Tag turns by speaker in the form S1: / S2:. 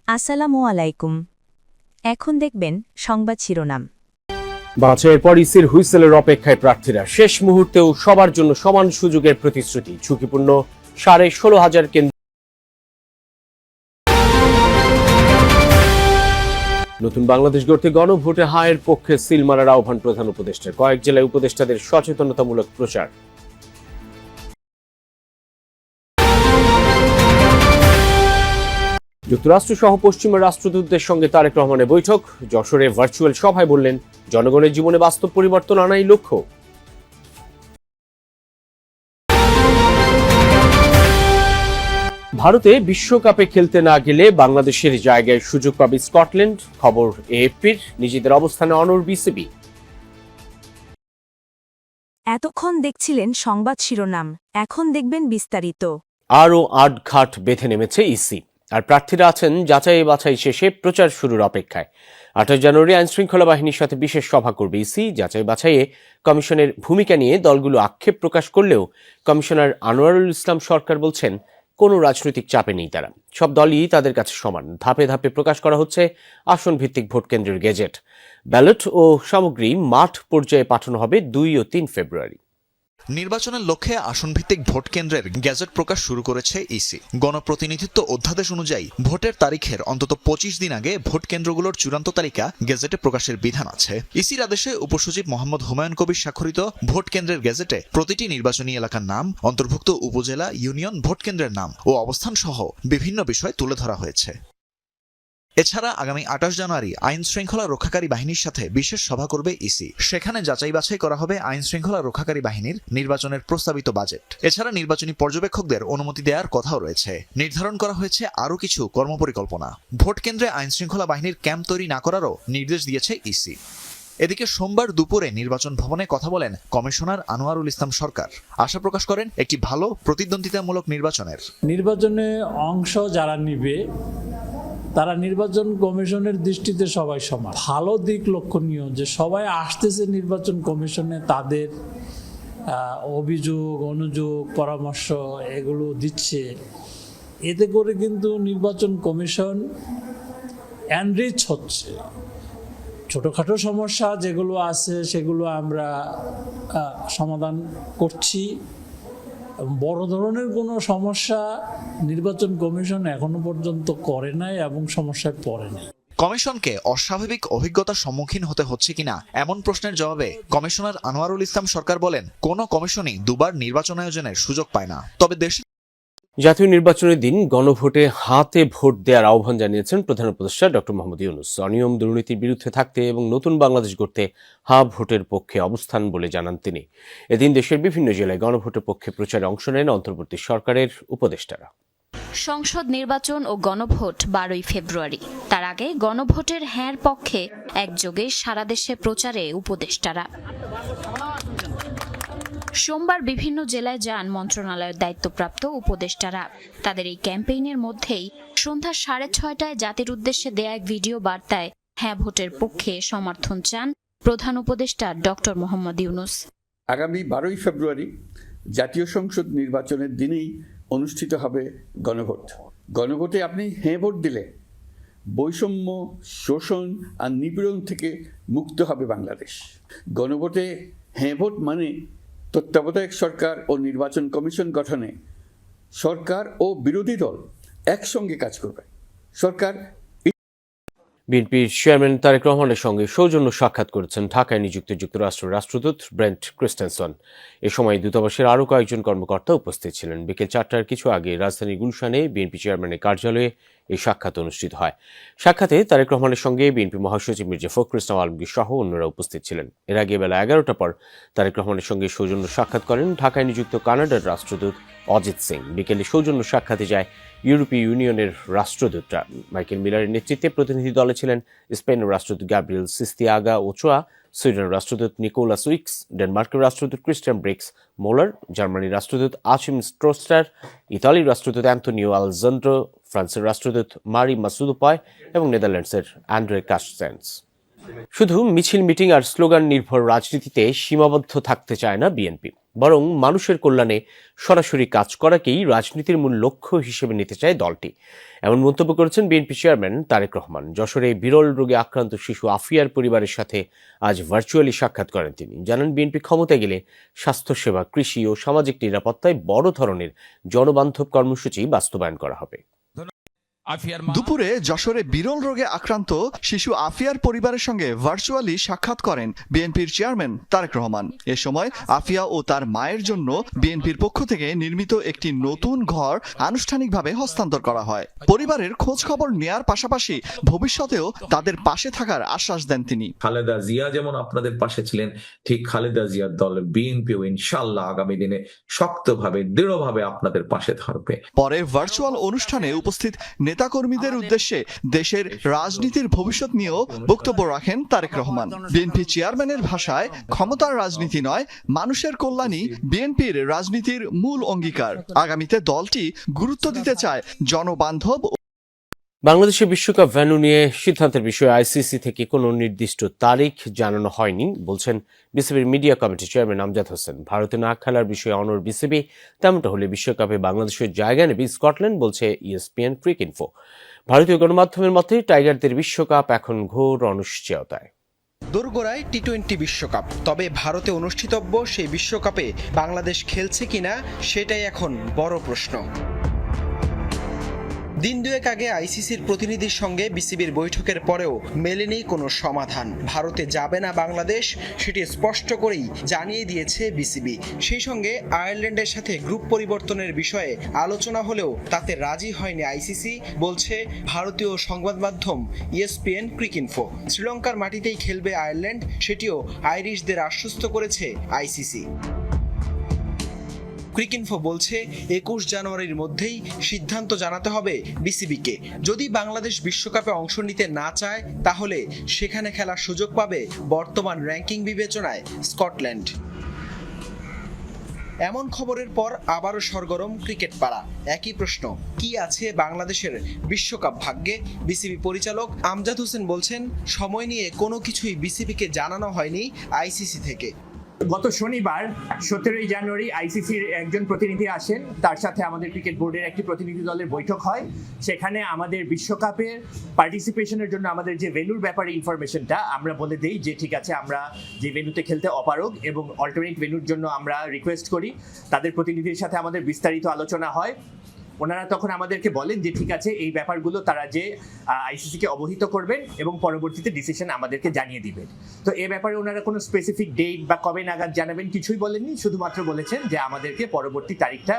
S1: আসসালামু আলাইকুম। এখন দেখবেন সংবাদ শিরোনাম।
S2: বাছাইয়ের পর ইসির হুইসেলের অপেক্ষায় প্রার্থীরা, শেষ মুহূর্তেও সবার জন্য সমান সুযোগের প্রতিশ্রুতি। ঝুঁকিপূর্ণ 16,500 কেন্দ্র। নতুন বাংলাদেশ গড়তে গণভোটে হায়ের পক্ষে সিল মারার আহ্বান প্রধান উপদেষ্টার। কয়েক জেলায় উপদেষ্টাদের সচেতনতামূলক প্রচার। যুক্তরাষ্ট্র সহ পশ্চিমের রাষ্ট্রদূতদের সঙ্গে তারেক রহমানের বৈঠক। যশোরে ভার্চুয়াল সভায় বললেন, জনগণের জীবনে বাস্তব পরিবর্তন আনাই লক্ষ্য। ভারতে বিশ্বকাপে খেলতে না গেলে বাংলাদেশের জায়গায় সুযোগ পাবে স্কটল্যান্ড। খবর এএফপির। নিজেদের অবস্থানে অনড় বিসিবি।
S1: এতক্ষণ দেখছিলেন সংবাদ শিরোনাম, এখন দেখবেন বিস্তারিত।
S2: আরও আটঘাট বেঁধে নেমেছে ইসি, আর প্রার্থীরা আছেন যাচাই বাছাই শেষে প্রচার শুরুর অপেক্ষায়। 28 জানুয়ারি আইনশৃঙ্খলা বাহিনীর সাথে বিশেষ সভা করবে ইসি। যাচাই বাছাইয়ে কমিশনের ভূমিকা নিয়ে দলগুলো আক্ষেপ প্রকাশ করলেও কমিশনার আনোয়ারুল ইসলাম সরকার বলছেন, কোনো রাজনৈতিক চাপে নেই তারা। সব দলই তাদের কাছে সমান। ধাপে ধাপে প্রকাশ করা হচ্ছে আসন ভিত্তিক ভোট কেন্দ্রের গেজেট। ব্যালট ও সামগ্রী মাঠ পর্যায়ে পাঠানো হবে 2 ও 3 ফেব্রুয়ারি।
S3: নির্বাচনের লক্ষ্যে আসনভিত্তিক ভোট কেন্দ্রের গেজেট প্রকাশ শুরু করেছে ইসি। গণপ্রতিনিধিত্ব অধ্যাদেশ অনুযায়ী ভোটের তারিখের অন্তত 25 দিন আগে ভোট কেন্দ্রগুলোর চূড়ান্ত তালিকা গেজেটে প্রকাশের বিধান আছে। ইসির আদেশে উপসচিব মোহাম্মদ হুমায়ুন কবির স্বাক্ষরিত ভোট কেন্দ্রের গেজেটে প্রতিটি নির্বাচনী এলাকার নাম, অন্তর্ভুক্ত উপজেলা, ইউনিয়ন, ভোট কেন্দ্রের নাম ও অবস্থান সহ বিভিন্ন বিষয় তুলে ধরা হয়েছে। এছাড়া আগামী 28 জানুয়ারি আইন শৃঙ্খলা রক্ষাকারী বাহিনীর সাথে বিশেষ সভা করবে ইসি। সেখানে যাচাই বাছাই করা হবে আইন শৃঙ্খলা রক্ষাকারী বাহিনীর নির্বাচনের প্রস্তাবিত বাজেট। এছাড়া নির্বাচনী পর্যবেক্ষকদের অনুমতি দেওয়ার কথাও রয়েছে। নির্ধারণ করা হয়েছে আরও কিছু কর্মপরিকল্পনা। ভোট কেন্দ্রে আইন শৃঙ্খলা বাহিনীর ক্যাম্প তৈরি না করারও নির্দেশ দিয়েছে ইসি। এদিকে সোমবার দুপুরে নির্বাচন ভবনে কথা বলেন কমিশনার আনোয়ারুল ইসলাম সরকার। আশা প্রকাশ করেন একটি ভালো প্রতিদ্বন্দ্বিতামূলক
S4: নির্বাচনে অংশ যারা নিবে তারা নির্বাচন কমিশনের দৃষ্টিতে সবাই সমান। ভালো দিক লক্ষণীয় যে সবাই আসতেছে নির্বাচন কমিশনে, তাদের অভিযোগ, অনুযোগ, পরামর্শ এগুলো দিচ্ছে। এতে করে কিন্তু নির্বাচন কমিশন এনরিচ হচ্ছে। ছোটোখাটো সমস্যা যেগুলো আছে সেগুলো আমরা সমাধান করছি। বড় ধরনের কোনো সমস্যা নির্বাচন কমিশন এখনো পর্যন্ত করে নাই এবং সমস্যায় পড়ে নাই।
S3: কমিশনকে অস্বাভাবিক অভিজ্ঞতার সম্মুখীন হতে হচ্ছে কিনা এমন প্রশ্নের জবাবে কমিশনার আনোয়ারুল ইসলাম সরকার বলেন, কোনো কমিশনই দুবার নির্বাচন আয়োজনের সুযোগ পায় না। তবে দেশে
S2: জাতীয় নির্বাচনের দিন গণভোটে হাতে ভোট দেওয়ার আহ্বান জানিয়েছেন প্রধান উপদেষ্টা ডক্টর মোহাম্মদ ইউনূস। অনিয়ম দুর্নীতির বিরুদ্ধে থাকতে এবং নতুন বাংলাদেশ গড়তে হা ভোটের পক্ষে অবস্থান বলে জানান তিনি। এদিন দেশের বিভিন্ন জেলায় গণভোটের পক্ষে প্রচারে অংশ নেন অন্তর্বর্তী সরকারের উপদেষ্টারা।
S5: সংসদ নির্বাচন ও গণভোট 12 ফেব্রুয়ারি। তার আগে গণভোটের হ্যাঁর পক্ষে একযোগে সারা দেশে প্রচারে উপদেষ্টারা। সোমবার বিভিন্ন জেলায় যান মন্ত্রণালয়ের দায়িত্বপ্রাপ্ত উপদেষ্টারা। তাদের এই ক্যাম্পেইনের মধ্যেই সন্ধ্যা 6:30টায় জাতির উদ্দেশ্যে দেয়া এক ভিডিও বার্তায় হ্যাঁ ভোটের পক্ষে সমর্থন চান প্রধান উপদেষ্টা ডক্টর মোহাম্মদ ইউনূস।
S6: আগামী 12 ফেব্রুয়ারি জাতীয় সংসদ নির্বাচনের দিনেই অনুষ্ঠিত হবে গণভোট। গণভোটে আপনি হ্যাঁ ভোট দিলে বৈষম্য, শোষণ আর নিপীড়ন থেকে মুক্ত হবে বাংলাদেশ। গণভোটে হ্যাঁ ভোট মানে তত্ত্বাবধায়ক সরকার ও নির্বাচন কমিশন গঠনে সরকার ও বিরোধী দল একসঙ্গে কাজ করবে। সরকার
S2: বিএনপির চেয়ারম্যান তারেক রহমানের সঙ্গে সৌজন্য সাক্ষাৎ করেছেন ঢাকায় নিযুক্ত যুক্তরাষ্ট্রের রাষ্ট্রদূত ব্রেন্ট ক্রিস্টেনসন। এ সময় দূতাবাসের আরও কয়েকজন কর্মকর্তা উপস্থিত ছিলেন। বিকেল 4টার কিছু আগে রাজধানী গুলশানে বিএনপি চেয়ারম্যানের কার্যালয়ে এই সাক্ষাৎ অনুষ্ঠিত হয়। সাক্ষাতে তারেক রহমানের সঙ্গে বিএনপি মহাসচিব মির্জা ফখরুল ইসলাম আলমগীর সহ অন্যরা উপস্থিত ছিলেন। এর আগে বেলা 11টার পর তারেক রহমানের সঙ্গে সৌজন্য সাক্ষাৎ করেন ঢাকায় নিযুক্ত কানাডার রাষ্ট্রদূত অজিত সিং। বিকেলে সৌজন্য সাক্ষাতে যায় ইউরোপীয় ইউনিয়নের রাষ্ট্রদূতরা। মাইকেল মিলারের নেতৃত্বে প্রতিনিধি দলে ছিলেন স্পেনের রাষ্ট্রদূত গ্যাব্রিয়েল সিস্তিয়াগা ওচোয়া, সুইডেনের রাষ্ট্রদূত নিকোলাস উইক্স, ডেনমার্কের রাষ্ট্রদূত ক্রিস্টিয়ান ব্রিক্স মোলার, জার্মানির রাষ্ট্রদূত আচিম স্ট্রোস্টার, ইতালির রাষ্ট্রদূত অ্যান্তোনিও আলজান্দ্রো, ফ্রান্সের রাষ্ট্রদূত মারি মাসুদুপায় এবং নেদারল্যান্ডসের অ্যান্ড্রে কাস্টেন্স। শুধু মিছিল, মিটিং আর স্লোগান নির্ভর রাজনীতিতে সীমাবদ্ধ থাকতে চায় না বিএনপি। বরং মানুষের কল্যাণে সরাসরি কাজ করাকেই রাজনীতির মূল লক্ষ্য হিসেবে নিতে চায় দলটি। এমন মন্তব্য করেছেন বিএনপি চেয়ারম্যান তারেক রহমান। যশোরে বিরল রোগে আক্রান্ত শিশু আফিয়ার পরিবারের সাথে আজ ভার্চুয়ালি সাক্ষাৎ করেন তিনি। জানান, বিএনপি ক্ষমতায় গেলে স্বাস্থ্যসেবা, কৃষি ও সামাজিক নিরাপত্তায় বড় ধরনের জনবান্ধব কর্মসূচি বাস্তবায়ন করা হবে।
S7: দুপুরে যশোরে বিরল রোগে আক্রান্ত শিশু আফিয়ার পরিবারের সঙ্গে ভার্চুয়ালি সাক্ষাৎ করেন বিএনপির চেয়ারম্যান তারেক রহমান। এ সময় আফিয়া ও তার মায়ের জন্য বিএনপির পক্ষ থেকে নির্মিত একটি নতুন ঘর আনুষ্ঠানিকভাবে হস্তান্তর করা হয়। পরিবারের খোঁজ খবর নেয়ার পাশাপাশি ভবিষ্যতেও তাদের পাশে থাকার আশ্বাস দেন তিনি।
S8: খালেদা জিয়া যেমন আপনাদের পাশে ছিলেন, ঠিক খালেদা জিয়ার দল বিএনপিও ইনশাআল্লাহ আগামী দিনে শক্তভাবে, দৃঢ়ভাবে আপনাদের পাশে থাকবে।
S7: পরে ভার্চুয়াল অনুষ্ঠানে উপস্থিত নেতাকর্মীদের উদ্দেশ্যে দেশের রাজনীতির ভবিষ্যৎ নিয়েও বক্তব্য রাখেন তারেক রহমান। বিএনপি চেয়ারম্যানের ভাষায়, ক্ষমতার রাজনীতি নয়, মানুষের কল্যাণই বিএনপির রাজনীতির মূল অঙ্গীকার। আগামীতে দলটি গুরুত্ব দিতে চায় জনবান্ধব।
S2: বাংলাদেশে বিশ্বকাপ ভেন্যু নিয়ে সিদ্ধান্তের বিষয়ে আইসিসি থেকে কোনো নির্দিষ্ট তারিখ জানানো হয়নি বলছেন বিসিবির মিডিয়া কমিটির চেয়ারম্যান আমজাদ হোসেন। ভারতে না খেলার বিষয়ে অনড় বিসিবি। তেমনটা হলে বিশ্বকাপে বাংলাদেশের জায়গা নেবে স্কটল্যান্ড, বলছে ইএসপিএন ক্রিকইনফো। ভারতীয় গণমাধ্যমের মতে টাইগারদের বিশ্বকাপ এখন ঘোর অনিশ্চয়তায়।
S9: দোরগোড়ায় টি-20 বিশ্বকাপ, তবে ভারতে অনুষ্ঠিতব্য সেই বিশ্বকাপে বাংলাদেশ খেলছে কিনা সেটাই এখন বড় প্রশ্ন। দিন দুয়েক আগে আইসিসির প্রতিনিধির সঙ্গে বিসিবির বৈঠকের পরেও মেলেনি কোনো সমাধান। ভারতে যাবে না বাংলাদেশ, সেটি স্পষ্ট করেই জানিয়ে দিয়েছে বিসিবি। সেই সঙ্গে আয়ারল্যান্ডের সাথে গ্রুপ পরিবর্তনের বিষয়ে আলোচনা হলেও তাতে রাজি হয়নি আইসিসি, বলছে ভারতীয় সংবাদ মাধ্যম ইএসপিএন ক্রিকইনফো। শ্রীলঙ্কার মাটিতেই খেলবে আয়ারল্যান্ড, সেটিও আইরিশদের আশ্বস্ত করেছে আইসিসি। ক্রিকইনফো বলছে 21 জানুয়ারির মধ্যেই সিদ্ধান্ত জানাতে হবে বিসিবিকে। যদি বাংলাদেশ বিশ্বকাপে অংশ নিতে না চায়, তাহলে সেখানে খেলার সুযোগ পাবে বর্তমান র্যাঙ্কিং বিবেচনায় স্কটল্যান্ড। এমন খবরের পর আবারও সরগরম ক্রিকেট পাড়া। একই প্রশ্ন, কি আছে বাংলাদেশের বিশ্বকাপ ভাগ্যে? বিসিবি পরিচালক আমজাদ হোসেন বলছেন, সময় নিয়ে কোনো কিছুই বিসিবিকে জানানো হয়নি আইসিসি থেকে।
S10: গত শনিবার 17 জানুয়ারি আইসিসির একজন প্রতিনিধি আসেন, তার সাথে আমাদের ক্রিকেট বোর্ডের একটি প্রতিনিধি দলের বৈঠক হয়। সেখানে আমাদের বিশ্বকাপের পার্টিসিপেশনের জন্য আমাদের যে ভেন্যুর ব্যাপারে ইনফরমেশনটা আমরা বলে দেই যে ঠিক আছে, আমরা যে ভেন্যুতে খেলতে অপারগ এবং অল্টারনেট ভেন্যুর জন্য আমরা রিকোয়েস্ট করি। তাদের প্রতিনিধির সাথে আমাদের বিস্তারিত আলোচনা হয়। ওনারা তখন আমাদেরকে বলেন যে ঠিক আছে, এই ব্যাপারগুলো তারা যে আইসিসিকে অবহিত করবেন এবং পরবর্তীতে ডিসিশন আমাদেরকে জানিয়ে দিবেন। তো এ ব্যাপারে ওনারা কোনো স্পেসিফিক ডেট বা কবে নাগাদ জানাবেন কিছুই বলেননি, শুধুমাত্র বলেছেন যে আমাদেরকে পরবর্তী তারিখটা